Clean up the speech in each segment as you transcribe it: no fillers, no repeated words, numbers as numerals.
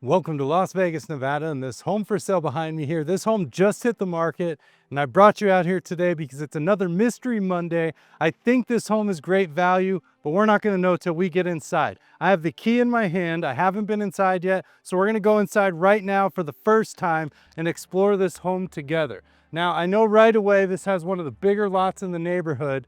Welcome to Las Vegas, Nevada, and this home for sale behind me here. This home just hit the market, and I brought you out here today because it's another Mystery Monday. I think this home is great value, but we're not gonna know till we get inside. I have the key in my hand. I haven't been inside yet, so we're gonna go inside right now for the first time and explore this home together. Now, I know right away this has one of the bigger lots in the neighborhood.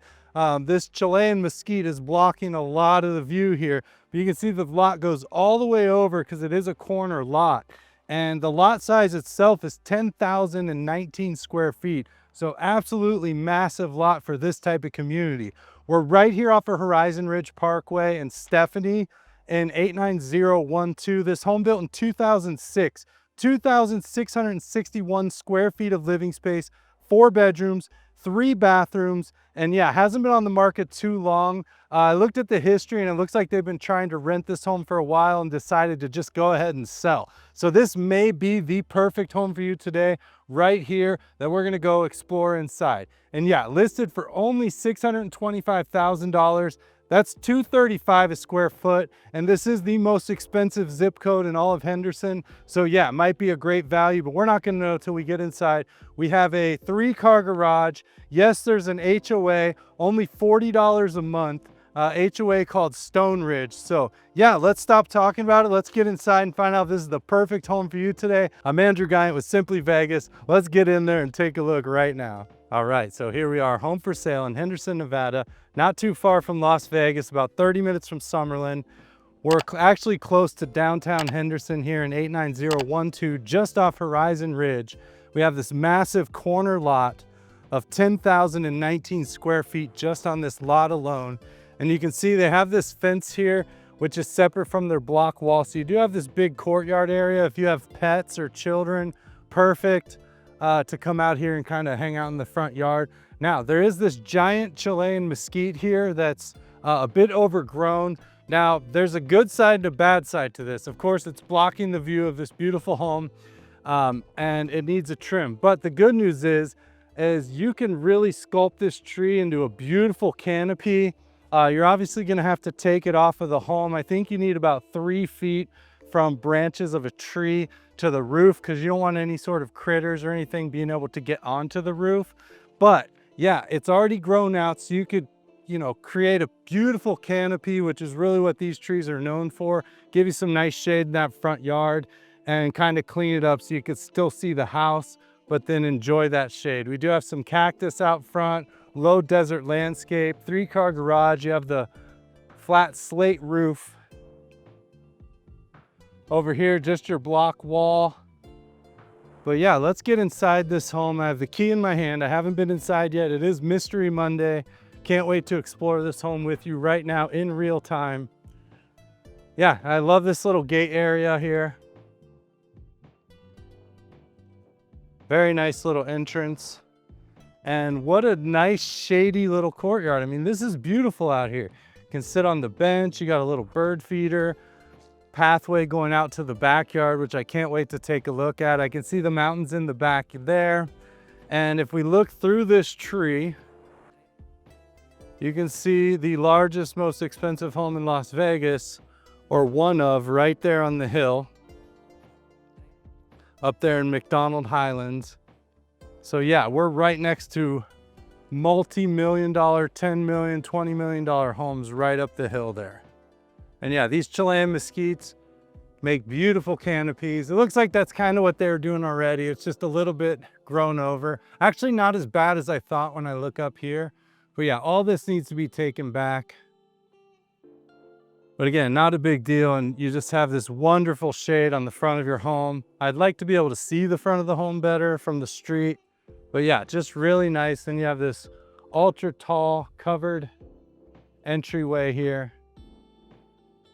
This Chilean mesquite is blocking a lot of the view here. But you can see the lot goes all the way over because it is a corner lot. And the lot size itself is 10,019 square feet. So absolutely massive lot for this type of community. We're right here off of Horizon Ridge Parkway in Stephanie in 89012. This home built in 2006. 2,661 square feet of living space, 4 bedrooms, 3 bathrooms, and yeah, hasn't been on the market too long. I looked at the history and it looks like they've been trying to rent this home for a while and decided to just go ahead and sell. So this may be the perfect home for you today, right here, that we're gonna go explore inside. And yeah, listed for only $625,000. That's $235 a square foot, and this is the most expensive zip code in all of Henderson. So yeah, it might be a great value, but we're not gonna know until we get inside. We have a 3-car garage. Yes, there's an HOA, only $40 a month. HOA called Stone Ridge. So yeah, let's stop talking about it. Let's get inside and find out if this is the perfect home for you today. I'm Andrew Guiant with Simply Vegas. Let's get in there and take a look right now. All right, so here we are, home for sale in Henderson, Nevada, not too far from Las Vegas, about 30 minutes from Summerlin. We're actually close to downtown Henderson here in 89012, just off Horizon Ridge. We have this massive corner lot of 10,019 square feet just on this lot alone. And you can see they have this fence here, which is separate from their block wall. So you do have this big courtyard area. If you have pets or children, perfect to come out here and kind of hang out in the front yard. Now, there is this giant Chilean mesquite here that's a bit overgrown. Now, there's a good side and a bad side to this. Of course, it's blocking the view of this beautiful home and it needs a trim. But the good news is you can really sculpt this tree into a beautiful canopy. You're obviously gonna have to take it off of the home. I think you need about 3 feet from branches of a tree to the roof because you don't want any sort of critters or anything being able to get onto the roof. But yeah, it's already grown out, so you could, create a beautiful canopy, which is really what these trees are known for. Give you some nice shade in that front yard and kind of clean it up so you could still see the house, but then enjoy that shade. We do have some cactus out front, low desert landscape, 3-car garage. You have the flat slate roof. Over here, just your block wall. But yeah, let's get inside this home. I have the key in my hand. I haven't been inside yet. It is Mystery Monday. Can't wait to explore this home with you right now in real time. Yeah, I love this little gate area here. Very nice little entrance. And what a nice shady little courtyard. I mean, this is beautiful out here. You can sit on the bench. You got a little bird feeder. Pathway going out to the backyard, which I can't wait to take a look at. I can see the mountains in the back there. And if we look through this tree, you can see the largest, most expensive home in Las Vegas, or one of, right there on the hill, up there in McDonald Highlands. So yeah, we're right next to multi-million-dollar, $10 million, $20 million homes right up the hill there. And yeah, these Chilean mesquites make beautiful canopies. It looks like that's kind of what they were doing already. It's just a little bit grown over. Actually, not as bad as I thought when I look up here. But yeah, all this needs to be taken back. But again, not a big deal. And you just have this wonderful shade on the front of your home. I'd like to be able to see the front of the home better from the street. But yeah, just really nice. Then you have this ultra tall covered entryway here.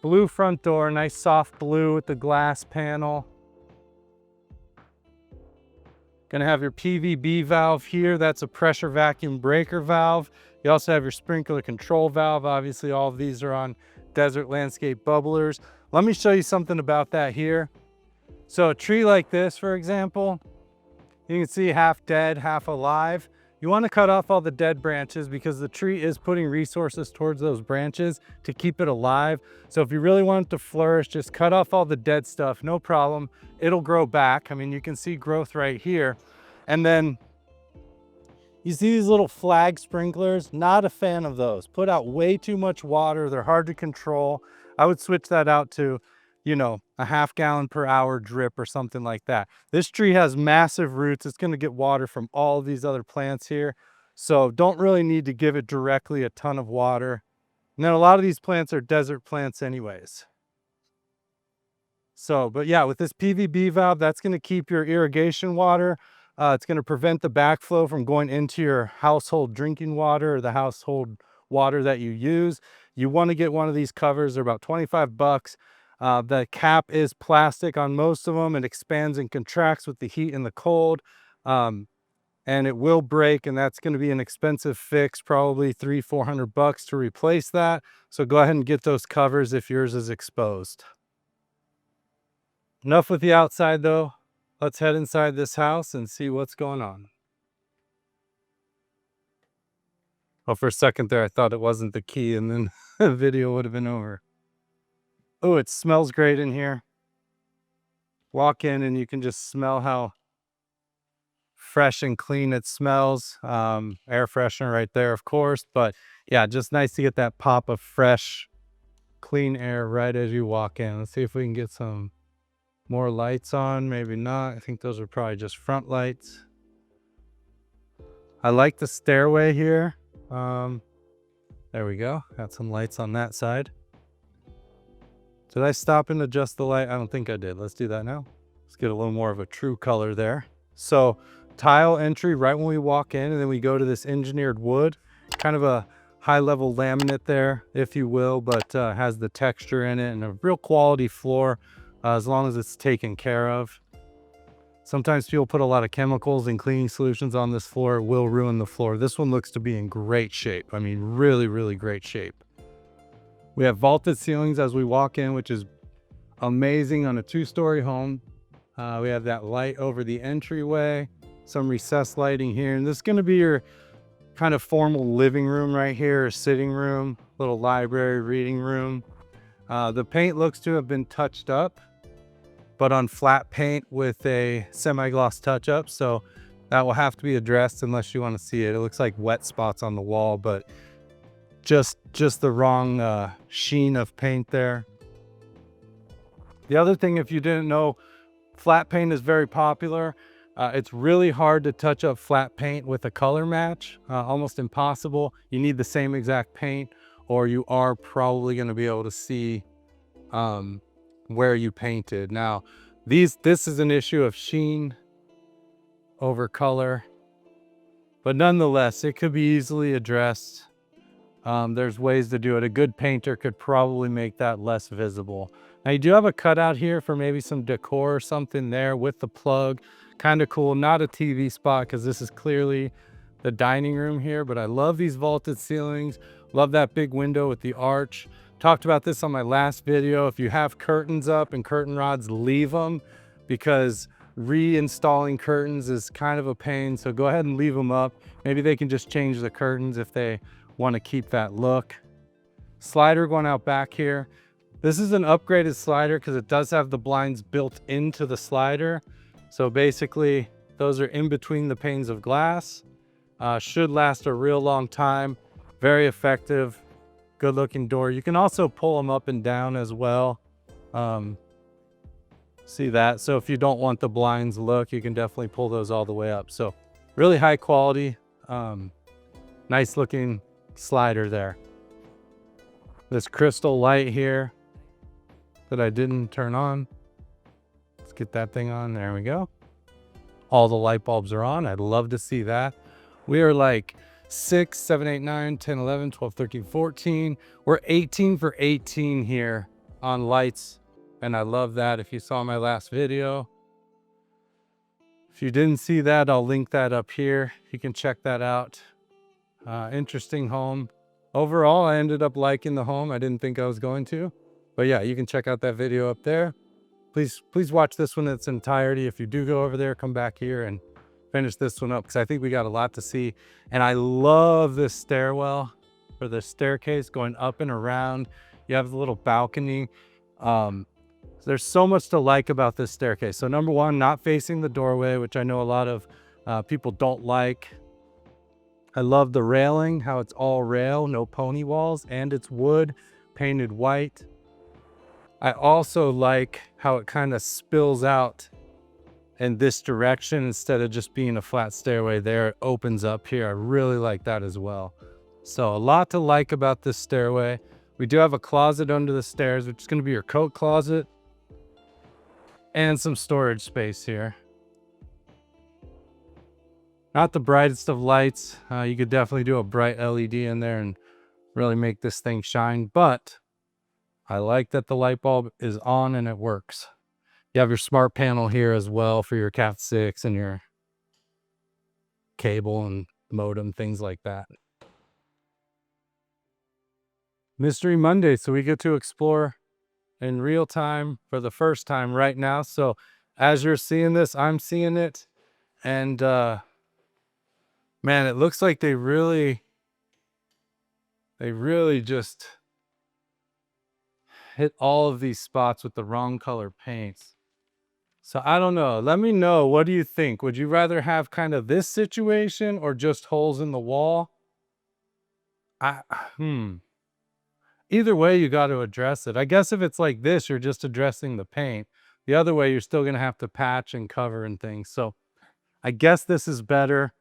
Blue front door, nice soft blue with the glass panel. Gonna have your PVB valve here. That's a pressure vacuum breaker valve. You also have your sprinkler control valve. Obviously, all of these are on desert landscape bubblers. Let me show you something about that here. So a tree like this, for example, you can see half dead, half alive. You want to cut off all the dead branches because the tree is putting resources towards those branches to keep it alive. So if you really want it to flourish, just cut off all the dead stuff, no problem. It'll grow back. I mean, you can see growth right here. And then you see these little flag sprinklers, not a fan of those. Put out way too much water. They're hard to control. I would switch that out to, you know, a ½ gallon per hour drip or something like that. This tree has massive roots. It's going to get water from all of these other plants here. So don't really need to give it directly a ton of water. And then a lot of these plants are desert plants anyways. So, but yeah, with this PVB valve, that's going to keep your irrigation water. It's going to prevent the backflow from going into your household drinking water or the household water that you use. You want to get one of these covers. They're about 25 bucks. The cap is plastic on most of them. It expands and contracts with the heat and the cold, and it will break, and that's going to be an expensive fix, probably $300-400 bucks to replace that. So go ahead and get those covers if yours is exposed. Enough with the outside though. Let's head inside this house and see what's going on. Well, for a second there, I thought it wasn't the key, and then the video would have been over. Oh, it smells great in here. Walk in and you can just smell how fresh and clean it smells. Air freshener right there, of course. But yeah, just nice to get that pop of fresh, clean air right as you walk in. Let's see if we can get some more lights on. Maybe not. I think those are probably just front lights. I like the stairway here. There we go. Got some lights on that side. Did I stop and adjust the light? I don't think I did. Let's do that now. Let's get a little more of a true color there. So tile entry right when we walk in, and then we go to this engineered wood, kind of a high level laminate there, if you will, but has the texture in it and a real quality floor, as long as it's taken care of. Sometimes people put a lot of chemicals and cleaning solutions on this floor. It will ruin the floor. This one looks to be in great shape. I mean, really, really great shape. We have vaulted ceilings as we walk in, which is amazing on a 2-story home. We have that light over the entryway, some recessed lighting here. And this is going to be your kind of formal living room right here, sitting room, little library, reading room. The paint looks to have been touched up, but on flat paint with a semi-gloss touch-up. So that will have to be addressed unless you want to see it. It looks like wet spots on the wall, but just the wrong sheen of paint there. The other thing, if you didn't know, flat paint is very popular. It's really hard to touch up flat paint with a color match, almost impossible. You need the same exact paint, or you are probably going to be able to see where you painted. Now, this is an issue of sheen over color, but nonetheless, it could be easily addressed. There's ways to do it. A good painter could probably make that less visible. Now you do have a cutout here for maybe some decor or something there with the plug. Kind of cool. Not a TV spot because this is clearly the dining room here, but I love these vaulted ceilings. Love that big window with the arch. Talked about this on my last video. If you have curtains up and curtain rods, leave them, because reinstalling curtains is kind of a pain. So go ahead and leave them up. Maybe they can just change the curtains if they want to keep that look. Slider going out back here. This is an upgraded slider because it does have the blinds built into the slider. So basically those are in between the panes of glass. Should last a real long time. Very effective, good looking door. You can also pull them up and down as well. See that? So if you don't want the blinds look, you can definitely pull those all the way up. So really high quality, nice looking slider there. This crystal light here that I didn't turn on. Let's get that thing on. There we go. All the light bulbs are on. I'd love to see that. We are like 6, 7, 8, 9, 10, 11, 12, 13, 14. We're 18 for 18 here on lights. And I love that. If you saw my last video, if you didn't see that, I'll link that up here. You can check that out. Interesting home. Overall, I ended up liking the home. I didn't think I was going to, but yeah, you can check out that video up there. Please watch this one in its entirety. If you do go over there, come back here, and if finish this one up because I think we got a lot to see. And I love this stairwell or the staircase going up and around. You have the little balcony. There's so much to like about this staircase. So number one, not facing the doorway, which I know a lot of people don't like. I love the railing, how it's all rail, no pony walls, and it's wood, painted white. I also like how it kind of spills out in this direction instead of just being a flat stairway there. It opens up here. I really like that as well. So a lot to like about this stairway. We do have a closet under the stairs, which is going to be your coat closet. And some storage space here. Not the brightest of lights. You could definitely do a bright LED in there and really make this thing shine. But I like that the light bulb is on and it works. You have your smart panel here as well for your Cat 6 and your cable and modem, things like that. Mystery Monday, so we get to explore in real time for the first time right now. So as you're seeing this, I'm seeing it. And man, it looks like they really just hit all of these spots with the wrong color paints. So I don't know. Let me know. What do you think? Would you rather have kind of this situation or just holes in the wall? Either way, you got to address it. I guess if it's like this, you're just addressing the paint. The other way, you're still going to have to patch and cover and things. So I guess this is better.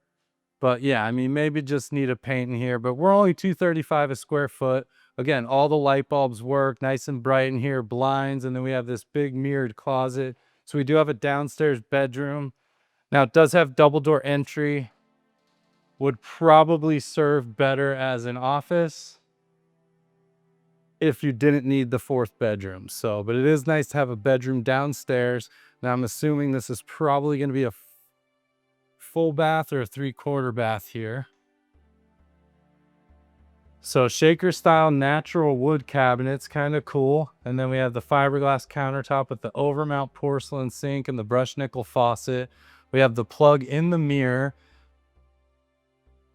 But yeah, I mean, maybe just need a paint in here. But we're only $235 a square foot. Again, all the light bulbs work nice and bright in here, blinds. And then we have this big mirrored closet. So we do have a downstairs bedroom. Now it does have double door entry. Would probably serve better as an office if you didn't need the fourth bedroom. So, but it is nice to have a bedroom downstairs. Now I'm assuming this is probably going to be a full bath or a 3/4 bath here. So shaker style natural wood cabinets, kind of cool. And then we have the fiberglass countertop with the overmount porcelain sink and the brushed nickel faucet. We have the plug in the mirror.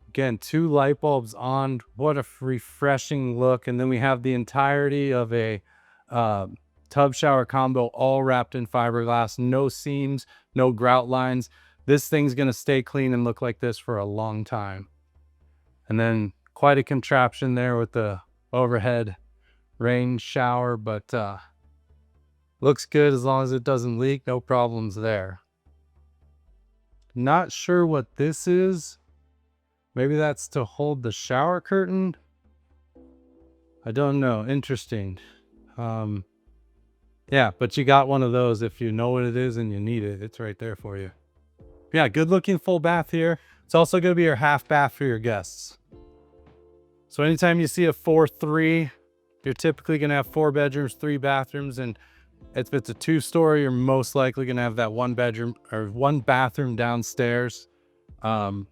Again, 2 light bulbs on. What a refreshing look. And then we have the entirety of a tub shower combo all wrapped in fiberglass. No seams, no grout lines. This thing's going to stay clean and look like this for a long time. And then quite a contraption there with the overhead rain shower, but looks good as long as it doesn't leak. No problems there. Not sure what this is. Maybe that's to hold the shower curtain. I don't know. Interesting. Yeah, but you got one of those if you know what it is and you need it. It's right there for you. Yeah, good looking full bath here. It's also going to be your half bath for your guests. So anytime you see a 4-3, you're typically going to have 4 bedrooms, 3 bathrooms. And if it's a 2-story, you're most likely going to have that 1 bedroom or 1 bathroom downstairs for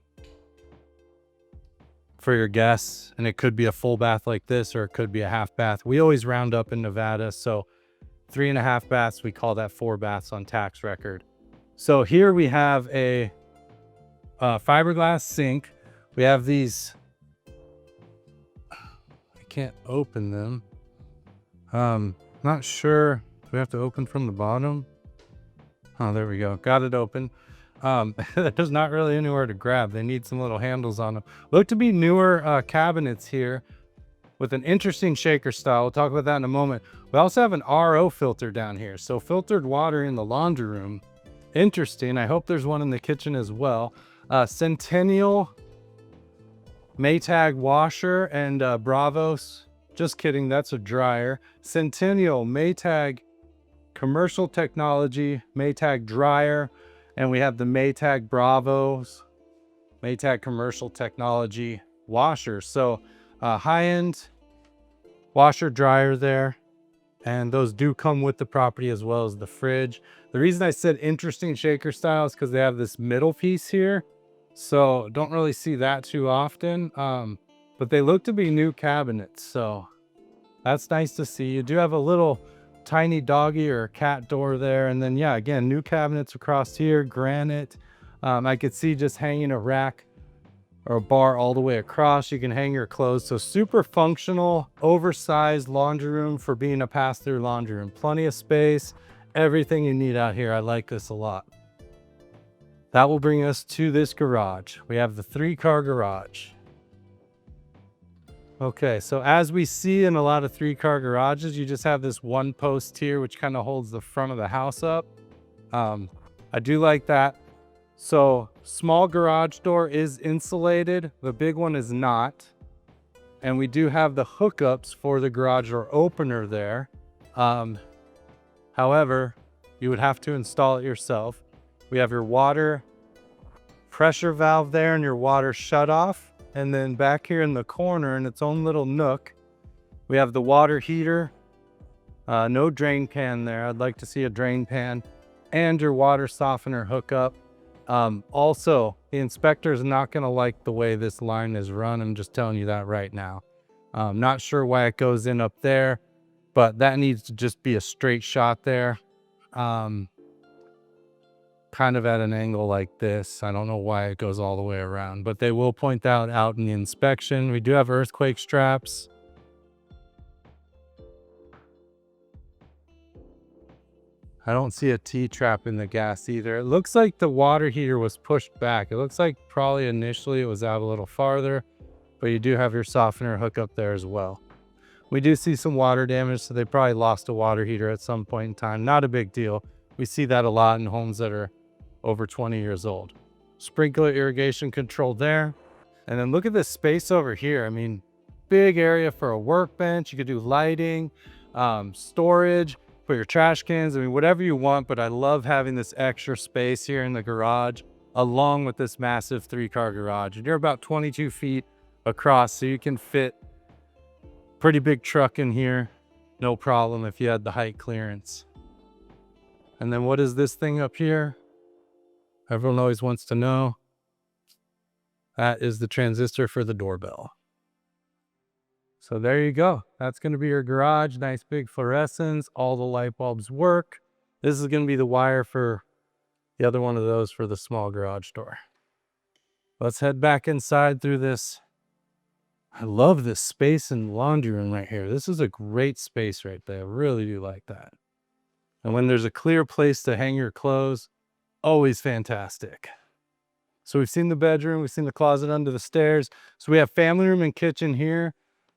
your guests. And it could be a full bath like this, or it could be a half bath. We always round up in Nevada. So 3.5 baths, we call that 4 baths on tax record. So here we have a fiberglass sink. We have these, I can't open them. Not sure. Do we have to open from the bottom? Oh, there we go. Got it open. There's not really anywhere to grab. They need some little handles on them. Look to be newer cabinets here with an interesting shaker style. We'll talk about that in a moment. We also have an RO filter down here. So filtered water in the laundry room. Interesting. I hope there's one in the kitchen as well. Centennial Maytag washer and Bravos. Just kidding. That's a dryer. Centennial Maytag commercial technology Maytag dryer. And we have the Maytag Bravos Maytag commercial technology washer. So high-end washer dryer there. And those do come with the property as well as the fridge. The reason I said interesting shaker style is because they have this middle piece here. So don't really see that too often. But they look to be new cabinets. So that's nice to see. You do have a little tiny doggy or cat door there. And then, yeah, again, new cabinets across here, granite. I could see just hanging a rack or a bar all the way across. You can hang your clothes. So super functional, oversized laundry room for being a pass-through laundry room. Plenty of space, everything you need out here. I like this a lot. That will bring us to this garage. We have the 3-car garage. Okay, so as we see in a lot of 3-car garages, you just have this one post here, which kind of holds the front of the house up. I do like that. So small garage door is insulated. The big one is not. And we do have the hookups for the garage door opener there. However, you would have to install it yourself. We have your water pressure valve there and your water shut off. And then back here in the corner in its own little nook, we have the water heater. No drain pan there. I'd like to see a drain pan, and your water softener hookup. Also, the inspector is not going to like the way this line is run. I'm just telling you that right now. Not sure why it goes in up there, but that needs to just be a straight shot there. Kind of at an angle like this. I don't know why it goes all the way around, but they will point that out in the inspection. We do have earthquake straps. I don't see a T-trap in the gas either. It looks like the water heater was pushed back. It looks like probably initially it was out a little farther, but you do have your softener hookup there as well. We do see some water damage, so they probably lost a water heater at some point in time. Not a big deal. We see that a lot in homes that are over 20 years old. Sprinkler irrigation control there. And then look at this space over here. I mean, big area for a workbench. You could do lighting, storage, put your trash cans, I mean, whatever you want, but I love having this extra space here in the garage, along with this massive 3-car garage. And you're about 22 feet across, so you can fit pretty big truck in here, no problem if you had the height clearance. And then what is this thing up here? Everyone always wants to know. That is the transistor for the doorbell. So there you go. That's going to be your garage. Nice big fluorescence. All the light bulbs work. This is going to be the wire for the other one of those for the small garage door. Let's head back inside through this. I love this space and laundry room right here. This is a great space right there. I really do like that. And when there's a clear place to hang your clothes, always fantastic. So we've seen the bedroom, we've seen the closet under the stairs. So we have family room and kitchen here,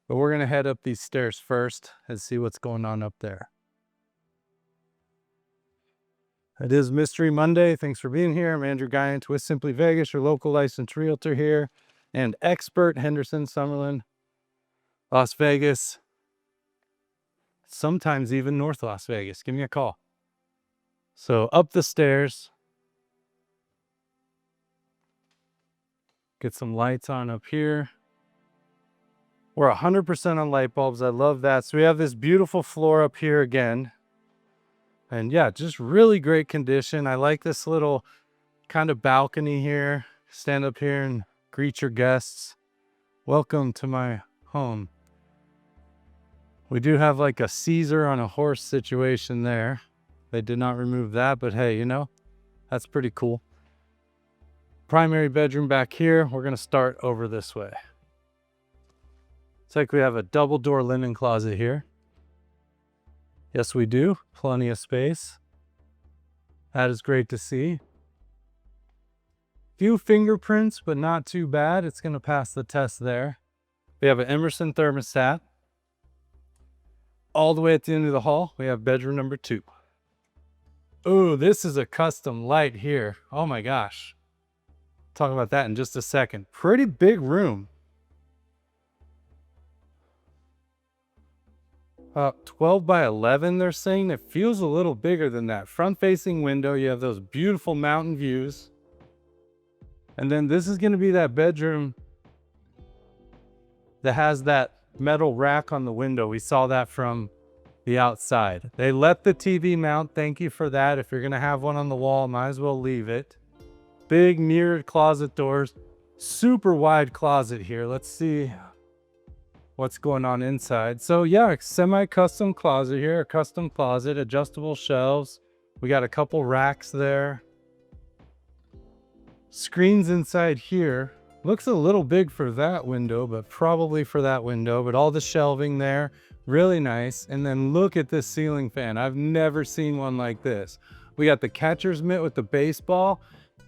but we're gonna head up these stairs first and see what's going on up there. It is Mystery Monday. Thanks for being here. I'm Andrew Guiant with Simply Vegas, your local licensed realtor here and expert, Henderson, Summerlin, Las Vegas, sometimes even North Las Vegas. Give me a call. So up the stairs. Get some lights on up here. We're 100% on light bulbs. I love that. So we have this beautiful floor up here again. And yeah, just really great condition. I like this little kind of balcony here. Stand up here and greet your guests. Welcome to my home. We do have like a Caesar on a horse situation there. They did not remove that, but hey, you know, that's pretty cool. Primary bedroom back here. We're going to start over this way. It's like we have a double door linen closet here. Yes, we do. Plenty of space. That is great to see. Few fingerprints, but not too bad. It's going to pass the test there. We have an Emerson thermostat. All the way at the end of the hall, we have bedroom number 2. Oh, this is a custom light here. Oh my gosh. Talk about that in just a second. Pretty big room. 12 by 11, they're saying. It feels a little bigger than that. Front-facing window. You have those beautiful mountain views. And then this is going to be that bedroom that has that metal rack on the window. We saw that from the outside. They let the TV mount. Thank you for that. If you're going to have one on the wall, might as well leave it. Big mirrored closet doors. Super wide closet here. Let's see what's going on inside. So yeah, semi-custom closet here. A custom closet, adjustable shelves. We got a couple racks there. Screens inside here. Looks a little big for that window, but probably for that window. But all the shelving there, really nice. And then look at this ceiling fan. I've never seen one like this. We got the catcher's mitt with the baseball,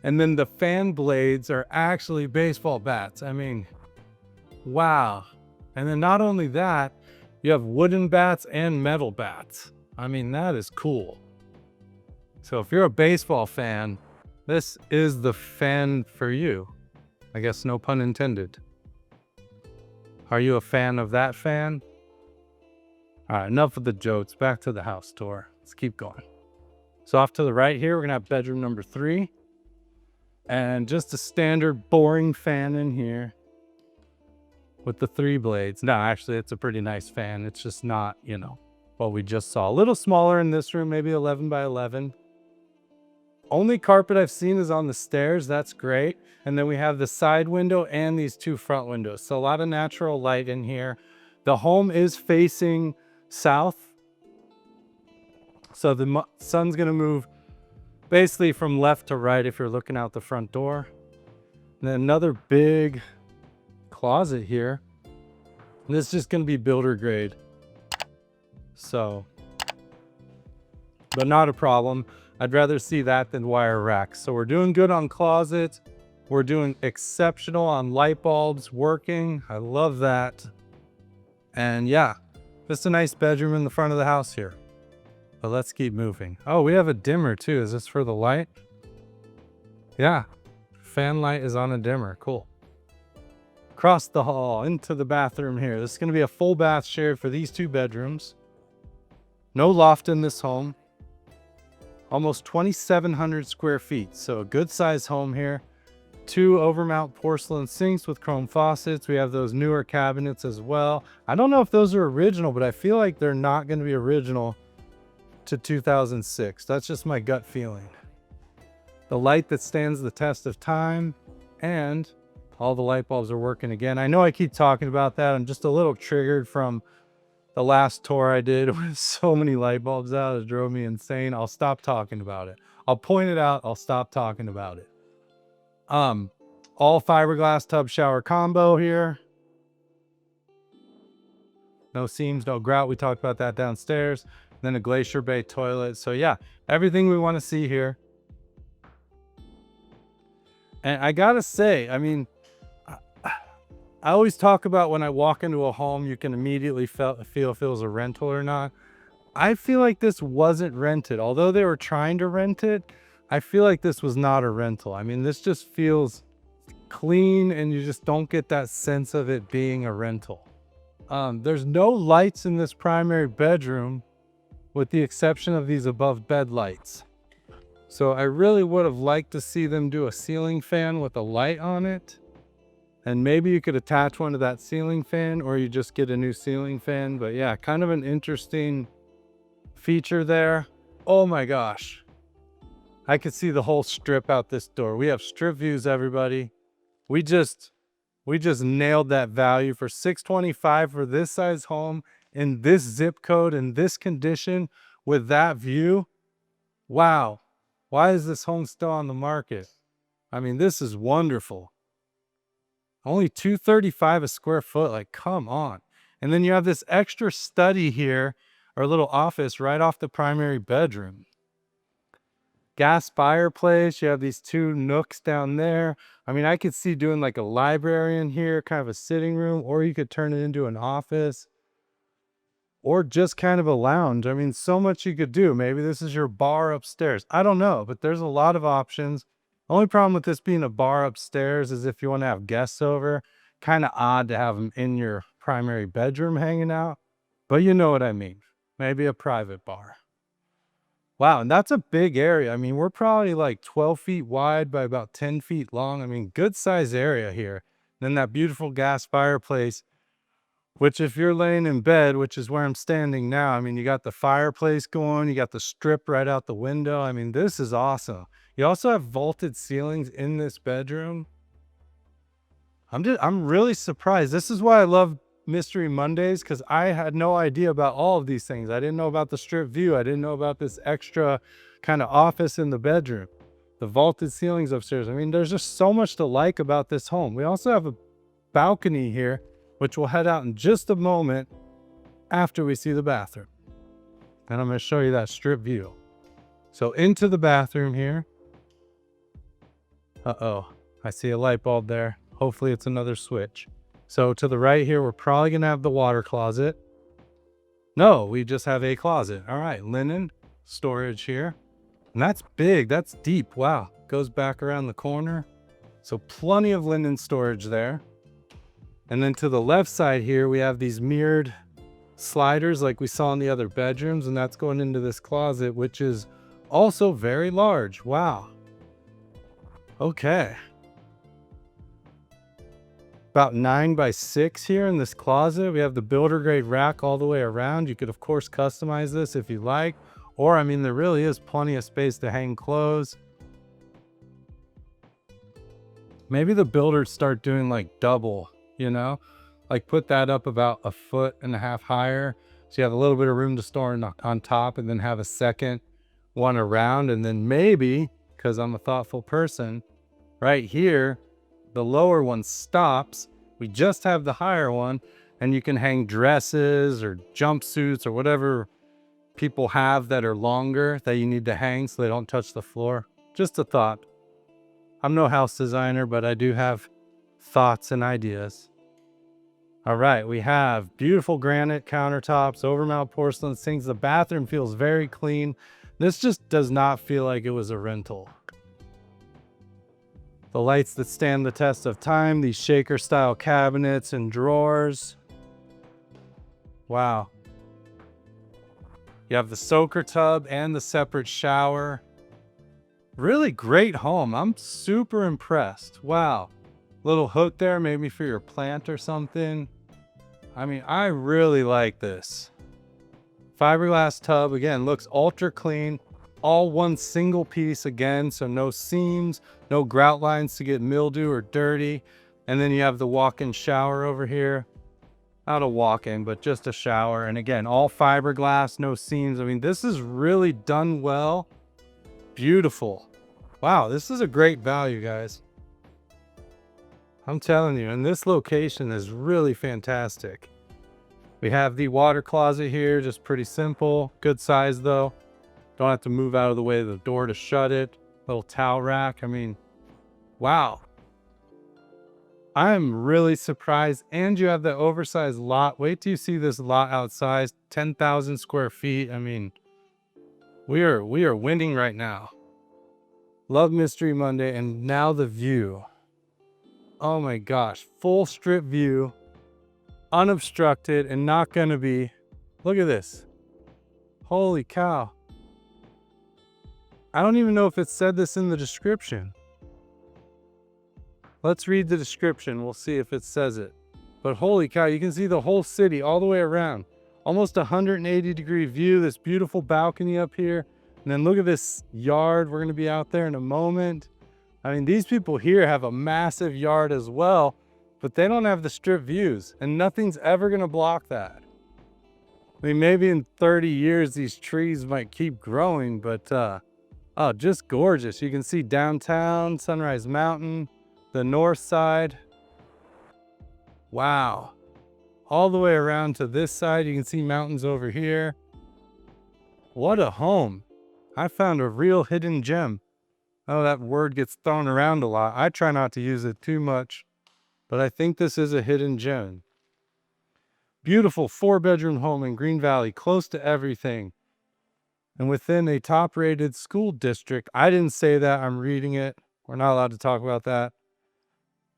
and then the fan blades are actually baseball bats. I mean, wow. And then not only that, you have wooden bats and metal bats. I mean, that is cool. So if you're a baseball fan, this is the fan for you. I guess no pun intended. Are you a fan of that fan? All right, enough of the jokes. Back to the house tour. Let's keep going. So off to the right here, we're gonna have bedroom number 3. And just a standard boring fan in here with the 3 blades. No, actually, it's a pretty nice fan. It's just not, you know, what we just saw. A little smaller in this room, maybe 11 by 11. Only carpet I've seen is on the stairs. That's great. And then we have the side window and these 2 front windows. So a lot of natural light in here. The home is facing south. So the sun's going to move basically from left to right if you're looking out the front door. And then another big closet here. And this is just going to be builder grade. So, but not a problem. I'd rather see that than wire racks. So we're doing good on closets. We're doing exceptional on light bulbs working. I love that. And yeah, just a nice bedroom in the front of the house here. But let's keep moving. Oh, we have a dimmer too. Is this for the light? Yeah, fan light is on a dimmer. Cool. Across the hall into the bathroom here. This is going to be a full bath shared for these 2 bedrooms. No loft in this home. Almost 2,700 square feet. So a good size home here. 2 overmount porcelain sinks with chrome faucets. We have those newer cabinets as well. I don't know if those are original, but I feel like they're not going to be original to 2006. That's just my gut feeling. The light that stands the test of time, and all the light bulbs are working again. I know I keep talking about that. I'm just a little triggered from the last tour I did with so many light bulbs out. It drove me insane. I'll stop talking about it. I'll point it out. I'll stop talking about it. All fiberglass tub shower combo here. No seams, no grout. We talked about that downstairs. Then a glacier bay toilet. So yeah, everything we want to see here. And I gotta say, I mean, I always talk about when I walk into a home, you can immediately feel if it was a rental or not. I feel like this wasn't rented. Although they were trying to rent it, I feel like this was not a rental. I mean, this just feels clean and you just don't get that sense of it being a rental. There's no lights in this primary bedroom with the exception of these above bed lights. So I really would have liked to see them do a ceiling fan with a light on it. And maybe you could attach one to that ceiling fan or you just get a new ceiling fan. But yeah, kind of an interesting feature there. Oh my gosh. I could see the whole strip out this door. We have strip views, everybody. We just nailed that value for $625 for this size home in this zip code in this condition with that view. Wow. Why is this home still on the market? I mean, this is wonderful. Only $235 a square foot. Like, come on. And then you have this extra study here, or little office right off the primary bedroom. Gas fireplace. You have these 2 nooks down there. I mean, I could see doing like a library in here, kind of a sitting room, or you could turn it into an office, or just kind of a lounge. I mean, so much you could do. Maybe this is your bar upstairs. I don't know, but there's a lot of options. Only problem with this being a bar upstairs is if you want to have guests over. Kind of odd to have them in your primary bedroom hanging out, but you know what I mean. Maybe a private bar. Wow, and that's a big area. I mean, we're probably like 12 feet wide by about 10 feet long. I mean, good size area here. Then that beautiful gas fireplace, which if you're laying in bed, which is where I'm standing now, I mean, you got the fireplace going, you got the strip right out the window. I mean, this is awesome. You also have vaulted ceilings in this bedroom. I'm really surprised. This is why I love Mystery Mondays, because I had no idea about all of these things. I didn't know about the strip view. I didn't know about this extra kind of office in the bedroom. the vaulted ceilings upstairs. I mean, there's just so much to like about this home. We also have a balcony here, which we'll head out in just a moment after we see the bathroom. And I'm going to show you that strip view. So into the bathroom here. Uh-oh, I see a light bulb there. Hopefully it's another switch. So to the right here, we're probably going to have the water closet. No, we just have a closet. All right, linen storage here. And that's big, that's deep. Wow, goes back around the corner. So plenty of linen storage there. And then to the left side here, we have these mirrored sliders like we saw in the other bedrooms, and that's going into this closet, which is also very large. Wow. Okay. About 9 by 6 here in this closet. We have the builder grade rack all the way around. You could of course customize this if you like, or I mean, there really is plenty of space to hang clothes. Maybe the builders start doing like double, you know, like put that up about 1.5 feet higher. So you have a little bit of room to store on top, and then have a second one around. And then maybe, because I'm a thoughtful person, right here, the lower one stops. We just have the higher one, and you can hang dresses or jumpsuits or whatever people have that are longer that you need to hang so they don't touch the floor. Just a thought. I'm no house designer, but I do have thoughts and ideas. All right, we have beautiful granite countertops, overmount porcelain sinks. The bathroom feels very clean. This just does not feel like it was a rental. The lights that stand the test of time, these shaker style cabinets and drawers. Wow. You have the soaker tub and the separate shower. Really great home. I'm super impressed. Wow. Little hook there, maybe for your plant or something. I mean, I really like this. Fiberglass tub, again, looks ultra clean. All one single piece again, so no seams, no grout lines to get mildew or dirty. And then you have the walk-in shower over here. Not a walk-in, but just a shower. And again, all fiberglass, no seams. I mean, this is really done well. Beautiful. Wow, this is a great value, guys. I'm telling you, and this location is really fantastic. We have the water closet here, just pretty simple. Good size though. Don't have to move out of the way of the door to shut it. Little towel rack. I mean, wow. I'm really surprised. And you have the oversized lot. Wait till you see this lot outside. 10,000 square feet. I mean, we are winning right now. Love Mystery Monday. And now the view. Oh my gosh. Full strip view. Unobstructed and not gonna be. Look at this. Holy cow. I don't even know if it said this in the description. Let's read the description. We'll see if it says it. But holy cow, you can see the whole city all the way around. Almost 180-degree view, this beautiful balcony up here. And then look at this yard. We're gonna be out there in a moment. I mean, these people here have a massive yard as well, but they don't have the strip views, and nothing's ever gonna block that. I mean, maybe in 30 years, these trees might keep growing, but oh, just gorgeous. You can see downtown, Sunrise Mountain, the north side. Wow. All the way around to this side, you can see mountains over here. What a home. I found a real hidden gem. Oh, that word gets thrown around a lot. I try not to use it too much, but I think this is a hidden gem. Beautiful 4-bedroom home in Green Valley, close to everything. And within a top-rated school district. I didn't say that, I'm reading it. We're not allowed to talk about that.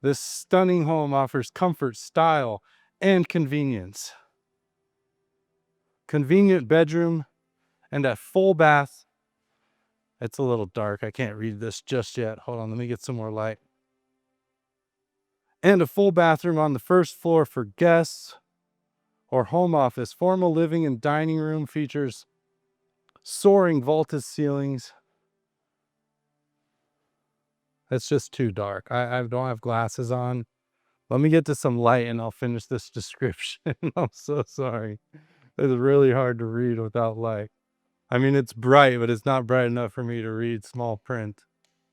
This stunning home offers comfort, style, and convenience. Convenient bedroom and a full bath. It's a little dark. I can't read this just yet. Hold on, let me get some more light. And a full bathroom on the first floor for guests or home office. Formal living and dining room features soaring vaulted ceilings. It's just too dark. I don't have glasses on. Let me get to some light and I'll finish this description. I'm so sorry. It's really hard to read without light. I mean, it's bright, but it's not bright enough for me to read small print.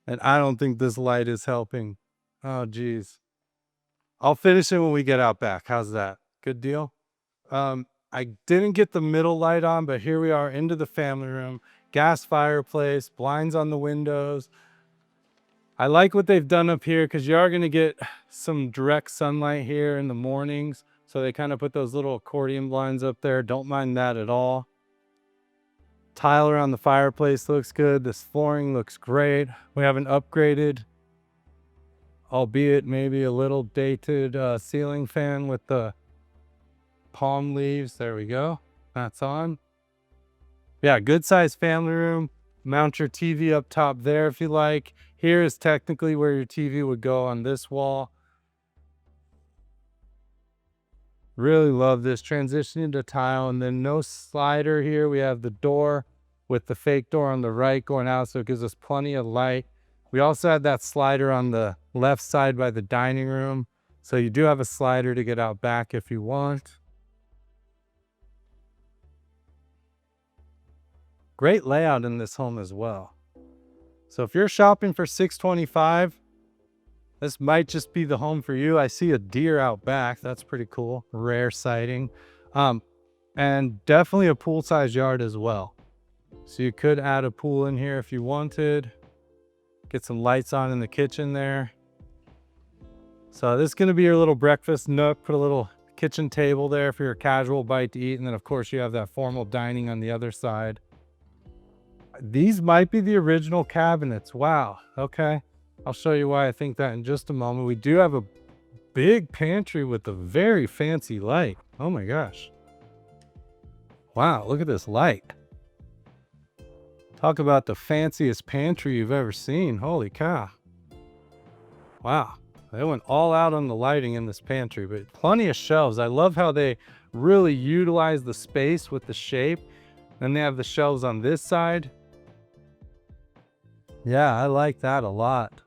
And I don't think this light is helping. Oh, geez. I'll finish it when we get out back. How's that? Good deal? I didn't get the middle light on, but here we are into the family room. Gas fireplace, blinds on the windows. I like what they've done up here because you are going to get some direct sunlight here in the mornings. So they kind of put those little accordion blinds up there. Don't mind that at all. Tile around the fireplace looks good. This flooring looks great. We have an upgraded, albeit maybe a little dated ceiling fan with the palm leaves. There we go. That's on. Yeah, good sized family room. Mount your TV up top there if you like. Here is technically where your TV would go on this wall. Really love this transition into tile, and then no slider here. We have the door with the fake door on the right going out, so it gives us plenty of light. We also had that slider on the left side by the dining room, so you do have a slider to get out back if you want. Great layout in this home as well. So if you're shopping for $625, this might just be the home for you. I see a deer out back. That's pretty cool. Rare sighting. And definitely a pool-sized yard as well. So you could add a pool in here if you wanted. Get some lights on in the kitchen there. So this is going to be your little breakfast nook. Put a little kitchen table there for your casual bite to eat. And then, of course, you have that formal dining on the other side. These might be the original cabinets. Wow. Okay. I'll show you why I think that in just a moment. We do have a big pantry with a very fancy light. Oh my gosh. Wow, look at this light. Talk about the fanciest pantry you've ever seen. Holy cow. Wow. They went all out on the lighting in this pantry, but plenty of shelves. I love how they really utilize the space with the shape. Then they have the shelves on this side. Yeah, I like that a lot.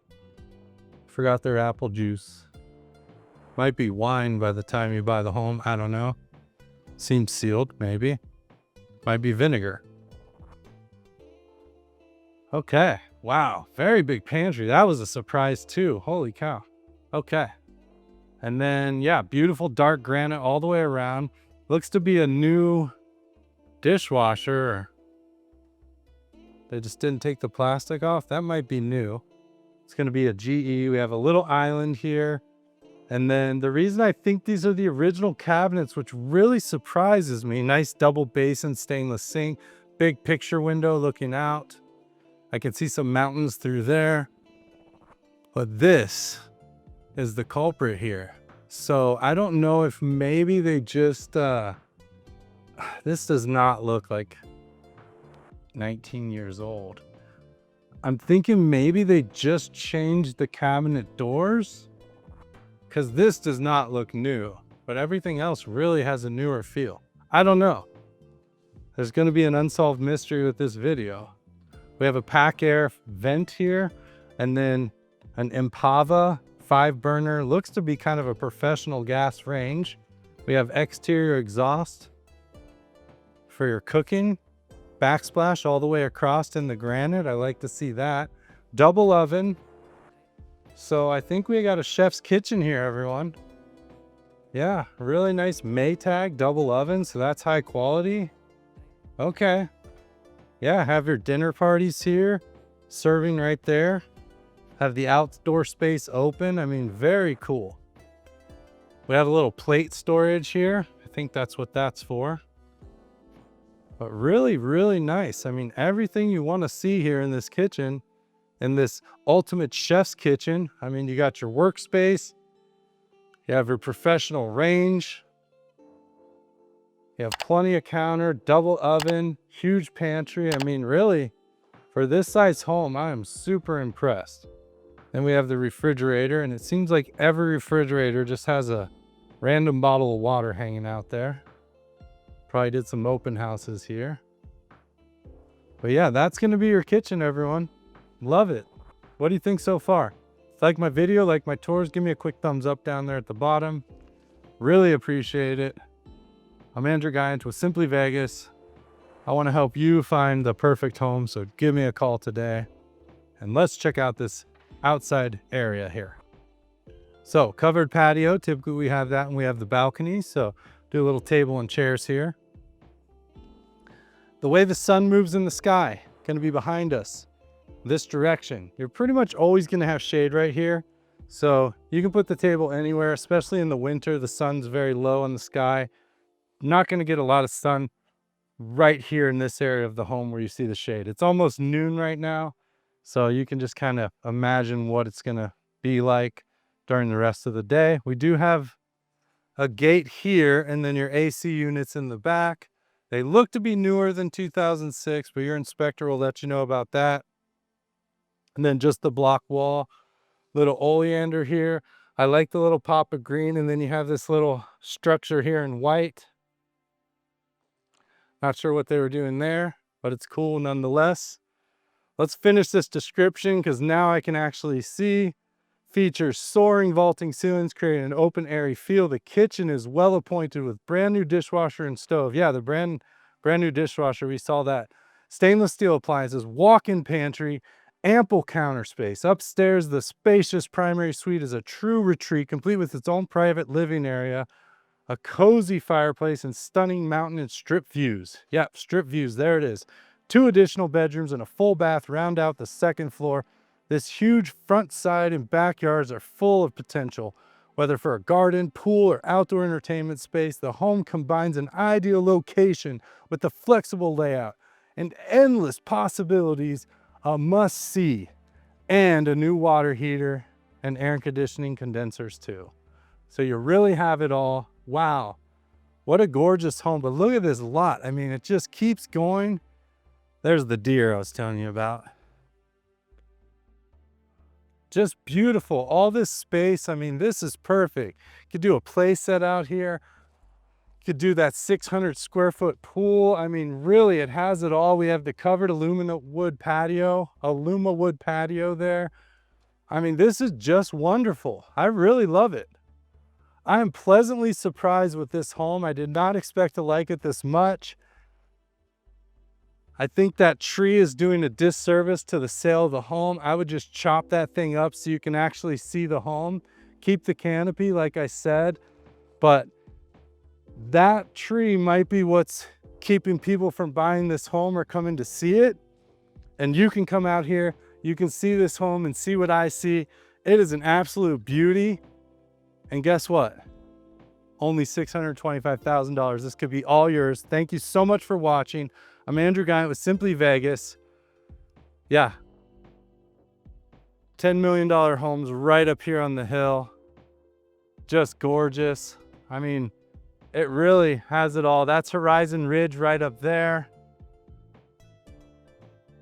Forgot their apple juice. Might be wine by the time you buy the home. I don't know. Seems sealed, maybe. Might be vinegar. Okay. Wow. Very big pantry. That was a surprise too. Holy cow. Okay. And then, yeah, beautiful dark granite all the way around. Looks to be a new dishwasher. They just didn't take the plastic off. That might be new. It's going to be a GE. We have a little island here. And then the reason I think these are the original cabinets, which really surprises me, nice double basin stainless sink, big picture window looking out. I can see some mountains through there. But this is the culprit here. So I don't know if maybe they just, this does not look like 19 years old. I'm thinking maybe they just changed the cabinet doors, because this does not look new, but everything else really has a newer feel. I don't know. There's going to be an unsolved mystery with this video. We have a pack air vent here, and then an Impava 5-burner. Looks to be kind of a professional gas range. We have exterior exhaust for your cooking. Backsplash all the way across in the granite. I like to see that. Double oven. So I think we got a chef's kitchen here, everyone. Yeah, really nice Maytag double oven. So that's high quality. Okay. Yeah, have your dinner parties here. Serving right there. Have the outdoor space open. I mean, very cool. We have a little plate storage here. I think that's what that's for. But really, really nice. I mean, everything you want to see here in this kitchen, in this ultimate chef's kitchen. I mean, you got your workspace. You have your professional range. You have plenty of counter, double oven, huge pantry. I mean, really, for this size home, I am super impressed. Then we have the refrigerator, and it seems like every refrigerator just has a random bottle of water hanging out there. Probably did some open houses here. But yeah, that's going to be your kitchen, everyone. Love it. What do you think so far? If you like my video, like my tours, give me a quick thumbs up down there at the bottom. Really appreciate it. I'm Andrew Guiant with Simply Vegas. I want to help you find the perfect home, so give me a call today. And let's check out this outside area here. So covered patio, typically we have that and we have the balcony. So do a little table and chairs here. The way the sun moves in the sky, going to be behind us, this direction. You're pretty much always going to have shade right here. So you can put the table anywhere, especially in the winter. The sun's very low in the sky. Not going to get a lot of sun right here in this area of the home where you see the shade. It's almost noon right now. So you can just kind of imagine what it's going to be like during the rest of the day. We do have a gate here and then your AC units in the back. They look to be newer than 2006, but your inspector will let you know about that. And then just the block wall, little oleander here. I like the little pop of green, and then you have this little structure here in white. Not sure what they were doing there, but it's cool nonetheless. Let's finish this description because now I can actually see. Features soaring vaulting ceilings, creating an open airy feel. The kitchen is well appointed with brand new dishwasher and stove. Yeah, the brand new dishwasher, we saw that. Stainless steel appliances, walk-in pantry, ample counter space. Upstairs, the spacious primary suite is a true retreat, complete with its own private living area, a cozy fireplace, and stunning mountain and strip views. Yep, strip views, there it is. 2 additional bedrooms and a full bath round out the second floor. This huge front, side, and backyards are full of potential. Whether for a garden, pool, or outdoor entertainment space, the home combines an ideal location with a flexible layout and endless possibilities, a must-see, and a new water heater and air conditioning condensers too. So you really have it all. Wow, what a gorgeous home. But look at this lot. I mean, it just keeps going. There's the deer I was telling you about. Just beautiful. All this space. I mean, this is perfect. You could do a play set out here. You could do that 600 square foot pool. I mean, really, it has it all. We have the covered aluma wood patio there. I mean, this is just wonderful. I really love it. I am pleasantly surprised with this home. I did not expect to like it this much. I think that tree is doing a disservice to the sale of the home. I would just chop that thing up so you can actually see the home. Keep the canopy, like I said, but that tree might be what's keeping people from buying this home or coming to see it. And you can come out here, you can see this home and see what I see. It is an absolute beauty. And guess what? Only $625,000. This could be all yours. Thank you so much for watching. I'm Andrew Guiant with Simply Vegas. Yeah. $10 million homes right up here on the hill. Just gorgeous. I mean, it really has it all. That's Horizon Ridge right up there.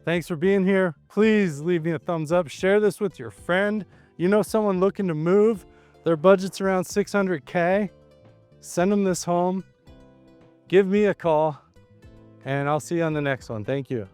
Thanks for being here. Please leave me a thumbs up. Share this with your friend. You know someone looking to move. Their budget's around $600K. Send them this home. Give me a call. And I'll see you on the next one. Thank you.